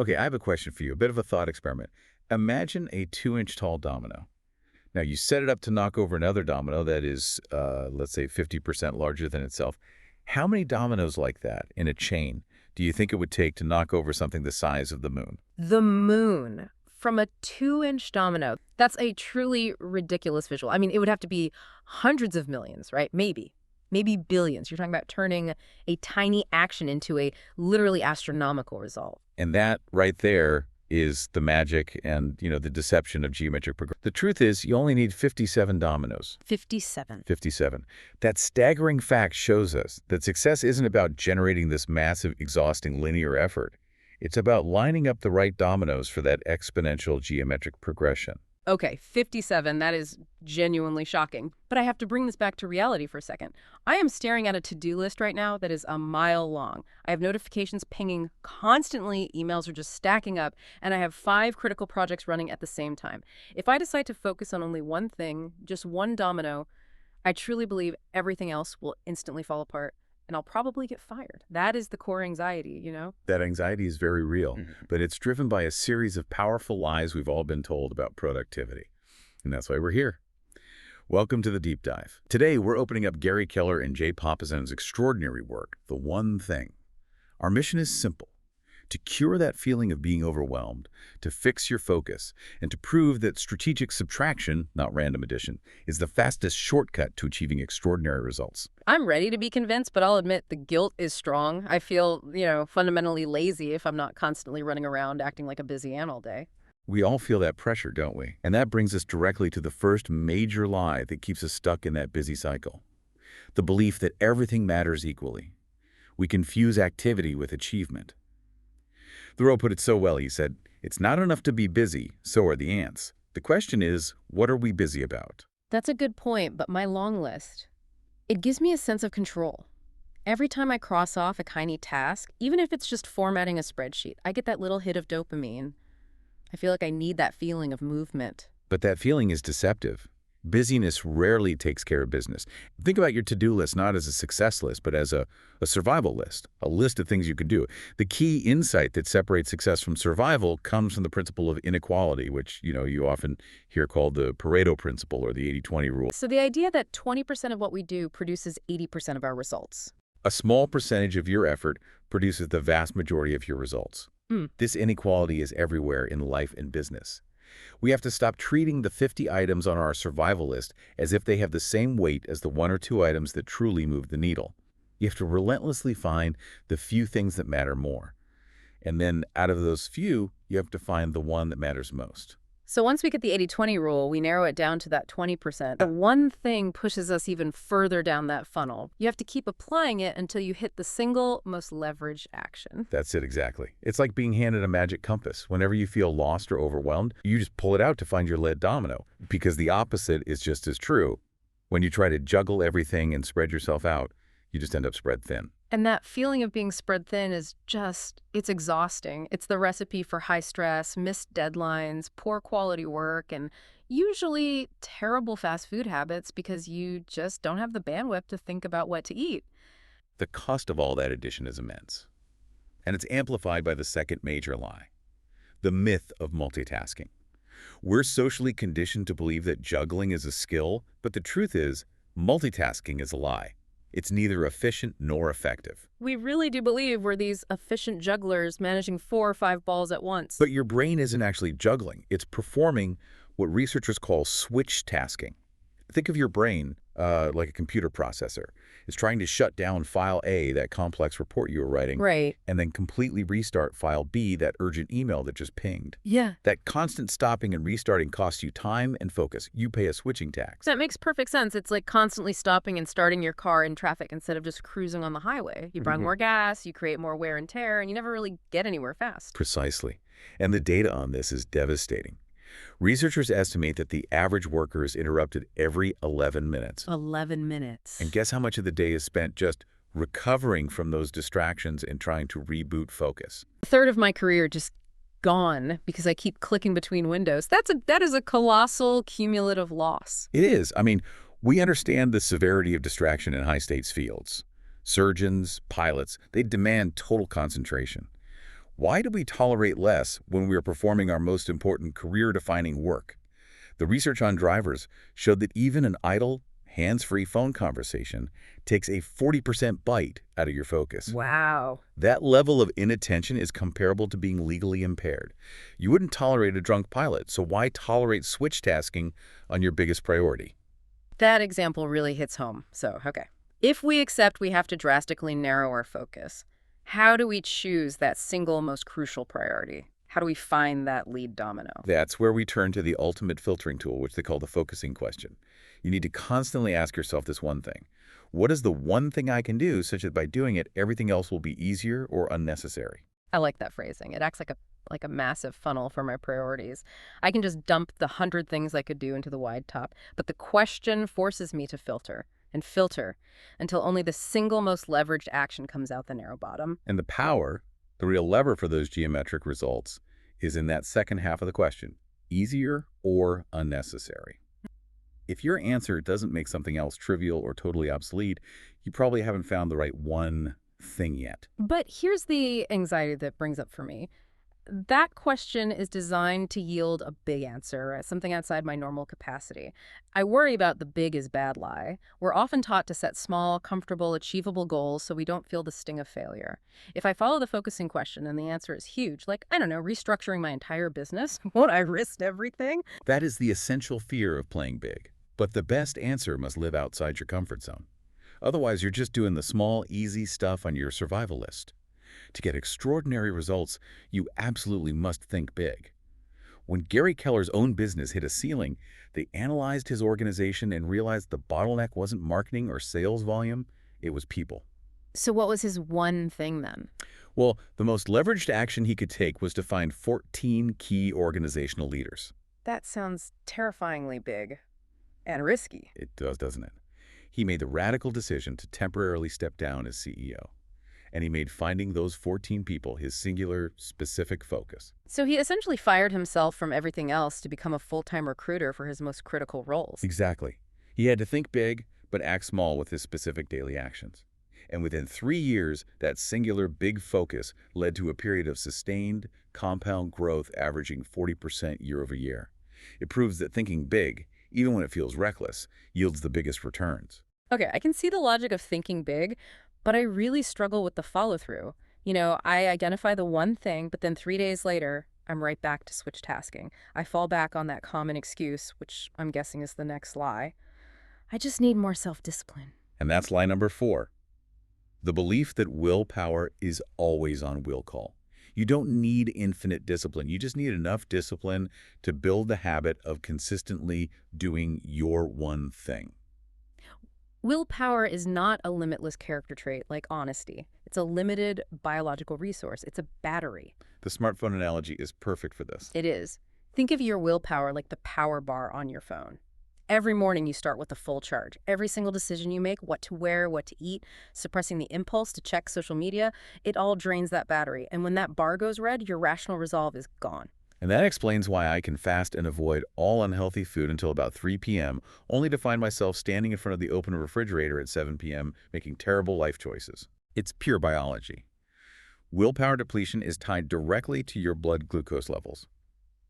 Okay, I have a question for you, a bit of a thought experiment. Imagine a 2-inch tall domino. Now, you set it up to knock over another domino that is, let's say, 50% larger than itself. How many dominoes like that in a chain do you think it would take to knock over something the size of the moon? The moon from a 2-inch domino. That's a truly ridiculous visual. I mean, it would have to be hundreds of millions, right? Maybe billions. You're talking about turning a tiny action into a literally astronomical result. And that right there is the magic and, the deception of geometric progression. The truth is, you only need 57 dominoes. 57. 57. That staggering fact shows us that success isn't about generating this massive, exhausting linear effort. It's about lining up the right dominoes for that exponential geometric progression. Okay, 57, that is genuinely shocking. But I have to bring this back to reality for a second. I am staring at a to-do list right now that is a mile long. I have notifications pinging constantly, emails are just stacking up, and I have 5 critical projects running at the same time. If I decide to focus on only one thing, just one domino, I truly believe everything else will instantly fall apart, and I'll probably get fired. That is the core anxiety. That anxiety is very real, but it's driven by a series of powerful lies we've all been told about productivity. And that's why we're here. Welcome to the Deep Dive. Today, we're opening up Gary Keller and Jay Papasan's extraordinary work, The One Thing. Our mission is simple: to cure that feeling of being overwhelmed, to fix your focus, and to prove that strategic subtraction, not random addition, is the fastest shortcut to achieving extraordinary results. I'm ready to be convinced, but I'll admit the guilt is strong. I feel, fundamentally lazy if I'm not constantly running around acting like a busy ant all day. We all feel that pressure, don't we? And that brings us directly to the first major lie that keeps us stuck in that busy cycle: the belief that everything matters equally. We confuse activity with achievement. Thoreau put it so well. He said, "It's not enough to be busy, so are the ants. The question is, what are we busy about?" That's a good point, but my long list, it gives me a sense of control. Every time I cross off a tiny task, even if it's just formatting a spreadsheet, I get that little hit of dopamine. I feel like I need that feeling of movement. But that feeling is deceptive. Busyness rarely takes care of business. Think about your to-do list not as a success list, but as a survival list, a list of things you can do. The key insight that separates success from survival comes from the principle of inequality, which, you often hear called the Pareto principle or the 80-20 rule. So the idea that 20% of what we do produces 80% of our results. A small percentage of your effort produces the vast majority of your results. This inequality is everywhere in life and business. We have to stop treating the 50 items on our survival list as if they have the same weight as the 1 or 2 items that truly move the needle. You have to relentlessly find the few things that matter more. And then out of those few, you have to find the one that matters most. So once we get the 80-20 rule, we narrow it down to that 20%. The one thing pushes us even further down that funnel. You have to keep applying it until you hit the single most leveraged action. That's it exactly. It's like being handed a magic compass. Whenever you feel lost or overwhelmed, you just pull it out to find your lead domino. Because the opposite is just as true. When you try to juggle everything and spread yourself out, you just end up spread thin. And that feeling of being spread thin is it's exhausting. It's the recipe for high stress, missed deadlines, poor quality work, and usually terrible fast food habits because you just don't have the bandwidth to think about what to eat. The cost of all that addition is immense. And it's amplified by the second major lie: the myth of multitasking. We're socially conditioned to believe that juggling is a skill, but the truth is, multitasking is a lie. It's neither efficient nor effective. We really do believe we're these efficient jugglers managing 4 or 5 balls at once. But your brain isn't actually juggling. It's performing what researchers call switch tasking. Think of your brain like a computer processor. It's trying to shut down file A, that complex report you were writing, right, and then completely restart file B, that urgent email that just pinged. Yeah. That constant stopping and restarting costs you time and focus. You pay a switching tax. That makes perfect sense. It's like constantly stopping and starting your car in traffic instead of just cruising on the highway. You burn more gas, you create more wear and tear, and you never really get anywhere fast. Precisely. And the data on this is devastating. Researchers estimate that the average worker is interrupted every 11 minutes. 11 minutes. And guess how much of the day is spent just recovering from those distractions and trying to reboot focus? A third of my career just gone because I keep clicking between windows. That is a colossal cumulative loss. It is. I mean, we understand the severity of distraction in high-stakes fields. Surgeons, pilots, they demand total concentration. Why do we tolerate less when we are performing our most important career-defining work? The research on drivers showed that even an idle, hands-free phone conversation takes a 40% bite out of your focus. Wow. That level of inattention is comparable to being legally impaired. You wouldn't tolerate a drunk pilot, so why tolerate switch tasking on your biggest priority? That example really hits home. So, okay. If we accept we have to drastically narrow our focus, how do we choose that single most crucial priority? How do we find that lead domino? That's where we turn to the ultimate filtering tool, which they call the focusing question. You need to constantly ask yourself this one thing. What is the one thing I can do such that by doing it, everything else will be easier or unnecessary? I like that phrasing. It acts like a massive funnel for my priorities. I can just dump the 100 things I could do into the wide top, but the question forces me to filter and filter until only the single most leveraged action comes out the narrow bottom. And the power, the real lever for those geometric results, is in that second half of the question, easier or unnecessary. If your answer doesn't make something else trivial or totally obsolete, you probably haven't found the right one thing yet. But here's the anxiety that brings up for me. That question is designed to yield a big answer, something outside my normal capacity. I worry about the big is bad lie. We're often taught to set small, comfortable, achievable goals so we don't feel the sting of failure. If I follow the focusing question and the answer is huge, like, I don't know, restructuring my entire business, won't I risk everything? That is the essential fear of playing big. But the best answer must live outside your comfort zone. Otherwise, you're just doing the small, easy stuff on your survival list. To get extraordinary results, you absolutely must think big. When Gary Keller's own business hit a ceiling, they analyzed his organization and realized the bottleneck wasn't marketing or sales volume, it was people. So what was his one thing then? Well, the most leveraged action he could take was to find 14 key organizational leaders. That sounds terrifyingly big and risky. It does, doesn't it? He made the radical decision to temporarily step down as CEO. And he made finding those 14 people his singular, specific focus. So he essentially fired himself from everything else to become a full-time recruiter for his most critical roles. Exactly. He had to think big, but act small with his specific daily actions. And within 3 years, that singular big focus led to a period of sustained, compound growth averaging 40% year over year. It proves that thinking big, even when it feels reckless, yields the biggest returns. Okay, I can see the logic of thinking big, but I really struggle with the follow-through. You know, I identify the one thing, but then 3 days later, I'm right back to switch tasking. I fall back on that common excuse, which I'm guessing is the next lie. I just need more self-discipline. And that's lie number 4. The belief that willpower is always on will call. You don't need infinite discipline. You just need enough discipline to build the habit of consistently doing your one thing. Willpower is not a limitless character trait like honesty. It's a limited biological resource. It's a battery. The smartphone analogy is perfect for this. It is. Think of your willpower like the power bar on your phone. Every morning you start with a full charge. Every single decision you make, what to wear, what to eat, suppressing the impulse to check social media, it all drains that battery. And when that bar goes red, your rational resolve is gone. And that explains why I can fast and avoid all unhealthy food until about 3 p.m., only to find myself standing in front of the open refrigerator at 7 p.m., making terrible life choices. It's pure biology. Willpower depletion is tied directly to your blood glucose levels.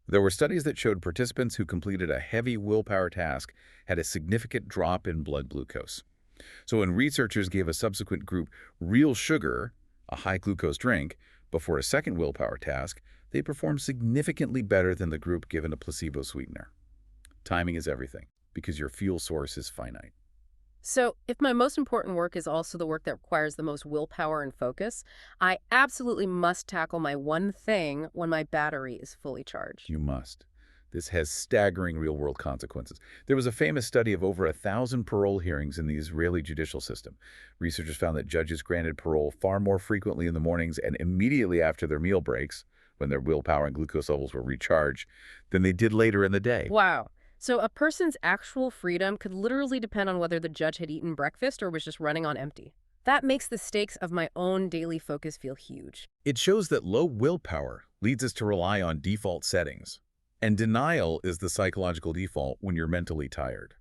There were studies that showed participants who completed a heavy willpower task had a significant drop in blood glucose. So when researchers gave a subsequent group real sugar, a high glucose drink, before a second willpower task, they performed significantly better than the group given a placebo sweetener. Timing is everything, because your fuel source is finite. So if my most important work is also the work that requires the most willpower and focus, I absolutely must tackle my one thing when my battery is fully charged. You must. This has staggering real-world consequences. There was a famous study of over 1,000 parole hearings in the Israeli judicial system. Researchers found that judges granted parole far more frequently in the mornings and immediately after their meal breaks, when their willpower and glucose levels were recharged, than they did later in the day. Wow. So a person's actual freedom could literally depend on whether the judge had eaten breakfast or was just running on empty. That makes the stakes of my own daily focus feel huge. It shows that low willpower leads us to rely on default settings. And denial is the psychological default when you're mentally tired.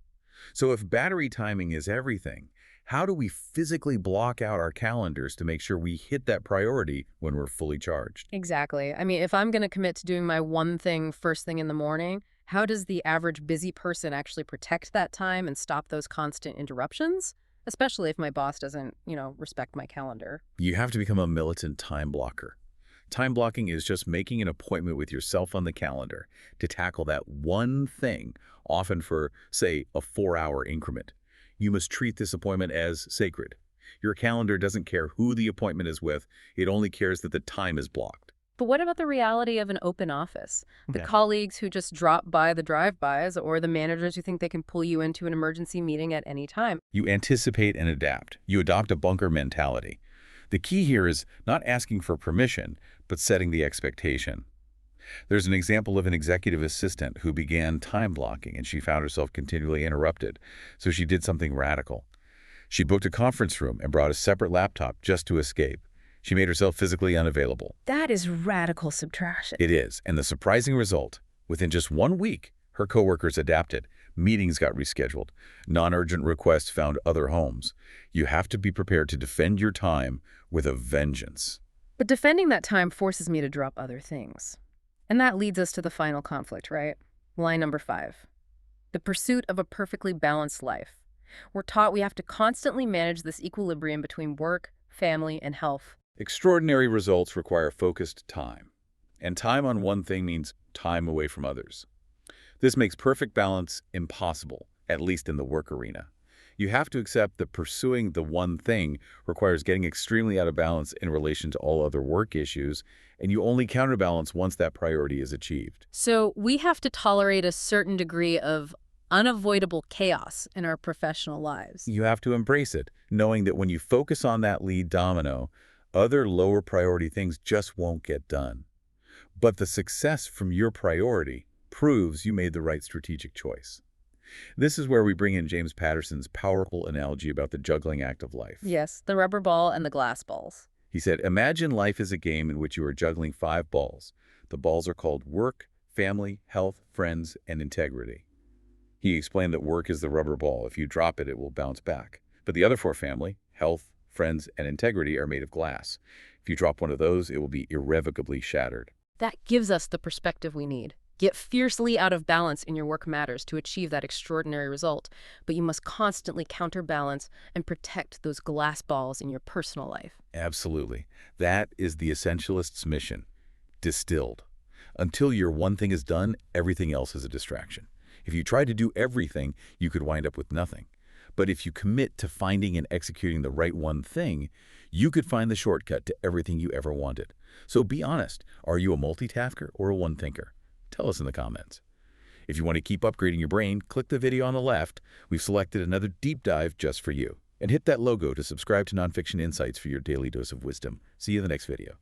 So if battery timing is everything, How do we physically block out our calendars to make sure we hit that priority when we're fully charged? Exactly. I mean, if I'm going to commit to doing my one thing first thing in the morning, how does the average busy person actually protect that time and stop those constant interruptions? Especially if my boss doesn't, respect my calendar. You have to become a militant time blocker. Time blocking is just making an appointment with yourself on the calendar to tackle that one thing, often for, say, a 4-hour increment. You must treat this appointment as sacred. Your calendar doesn't care who the appointment is with, it only cares that the time is blocked. But what about the reality of an open office? The Okay. colleagues who just drop by the drive-bys or the managers who think they can pull you into an emergency meeting at any time? You anticipate and adapt. You adopt a bunker mentality. The key here is not asking for permission, but setting the expectation. There's an example of an executive assistant who began time blocking and she found herself continually interrupted, so she did something radical. She booked a conference room and brought a separate laptop just to escape. She made herself physically unavailable. That is radical subtraction. It is, and the surprising result, within just 1 week, her coworkers adapted. Meetings got rescheduled. Non-urgent requests found other homes. You have to be prepared to defend your time with a vengeance. But defending that time forces me to drop other things. And that leads us to the final conflict, right? Line number 5. The pursuit of a perfectly balanced life. We're taught we have to constantly manage this equilibrium between work, family, and health. Extraordinary results require focused time. And time on one thing means time away from others. This makes perfect balance impossible, at least in the work arena. You have to accept that pursuing the one thing requires getting extremely out of balance in relation to all other work issues, and you only counterbalance once that priority is achieved. So we have to tolerate a certain degree of unavoidable chaos in our professional lives. You have to embrace it, knowing that when you focus on that lead domino, other lower priority things just won't get done. But the success from your priority proves you made the right strategic choice. This is where we bring in James Patterson's powerful analogy about the juggling act of life. Yes, the rubber ball and the glass balls. He said, imagine life is a game in which you are juggling 5 balls. The balls are called work, family, health, friends, and integrity. He explained that work is the rubber ball. If you drop it, it will bounce back. But the other 4, family, health, friends, and integrity, are made of glass. If you drop one of those, it will be irrevocably shattered. That gives us the perspective we need. Get fiercely out of balance in your work matters to achieve that extraordinary result, but you must constantly counterbalance and protect those glass balls in your personal life. Absolutely. That is the essentialist's mission, distilled. Until your one thing is done, everything else is a distraction. If you try to do everything, you could wind up with nothing. But if you commit to finding and executing the right one thing, you could find the shortcut to everything you ever wanted. So be honest. Are you a multitasker or a one-thinker? Tell us in the comments. If you want to keep upgrading your brain, click the video on the left. We've selected another deep dive just for you. And hit that logo to subscribe to Nonfiction Insights for your daily dose of wisdom. See you in the next video.